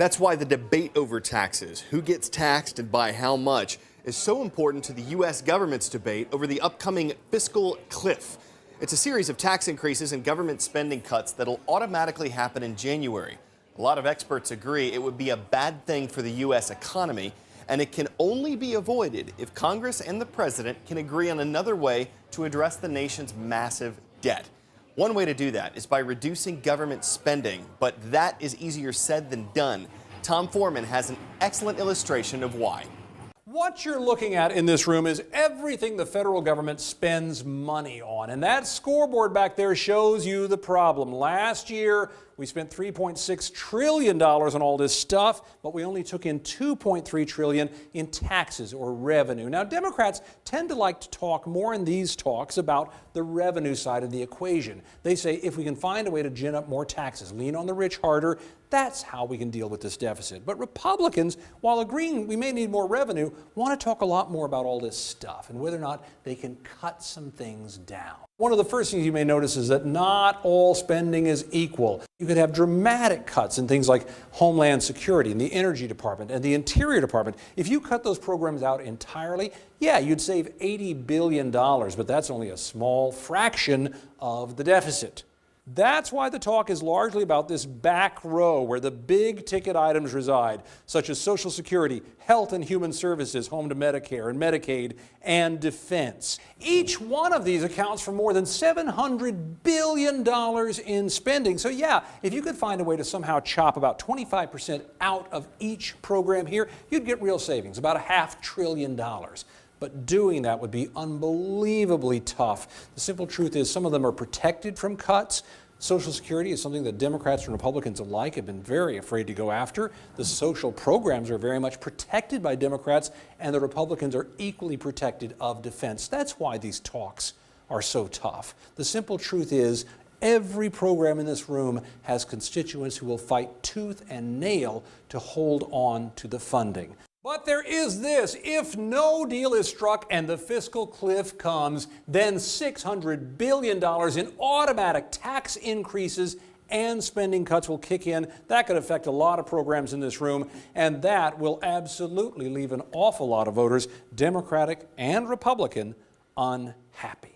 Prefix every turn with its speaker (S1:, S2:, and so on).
S1: That's why the debate over taxes, who gets taxed and by how much, is so important to the U.S. government's debate over the upcoming fiscal cliff. It's a series of tax increases and government spending cuts that'll automatically happen in January. A lot of experts agree it would be a bad thing for the U.S. economy, and it can only be avoided if Congress and the president can agree on another way to address the nation's massive debt. One way to do that is by reducing government spending, but that is easier said than done. Tom Foreman has an excellent illustration of why.
S2: What you're looking at in this room is everything the federal government spends money on. And that scoreboard back there shows you the problem. Last year, we spent $3.6 trillion on all this stuff, but we only took in $2.3 trillion in taxes or revenue. Now, Democrats tend to like to talk more in these talks about the revenue side of the equation. They say if we can find a way to gin up more taxes, lean on the rich harder, that's how we can deal with this deficit. But Republicans, while agreeing we may need more revenue, want to talk a lot more about all this stuff and whether or not they can cut some things down. One of the first things you may notice is that not all spending is equal. You could have dramatic cuts in things like Homeland Security and the Energy Department and the Interior Department. If you cut those programs out entirely, yeah, you'd save $80 billion, but that's only a small fraction of the deficit. That's why the talk is largely about this back row where the big ticket items reside, such as Social Security, Health and Human Services, home to Medicare and Medicaid, and defense. Each one of these accounts for more than $700 billion in spending. So yeah, if you could find a way to somehow chop about 25% out of each program here, you'd get real savings, about $500 billion. But doing that would be unbelievably tough. The simple truth is some of them are protected from cuts. Social Security is something that Democrats and Republicans alike have been very afraid to go after. The social programs are very much protected by Democrats, and the Republicans are equally protected of defense. That's why these talks are so tough. The simple truth is every program in this room has constituents who will fight tooth and nail to hold on to the funding. But there is this: if no deal is struck and the fiscal cliff comes, then $600 billion in automatic tax increases and spending cuts will kick in. That could affect a lot of programs in this room, and that will absolutely leave an awful lot of voters, Democratic and Republican, unhappy.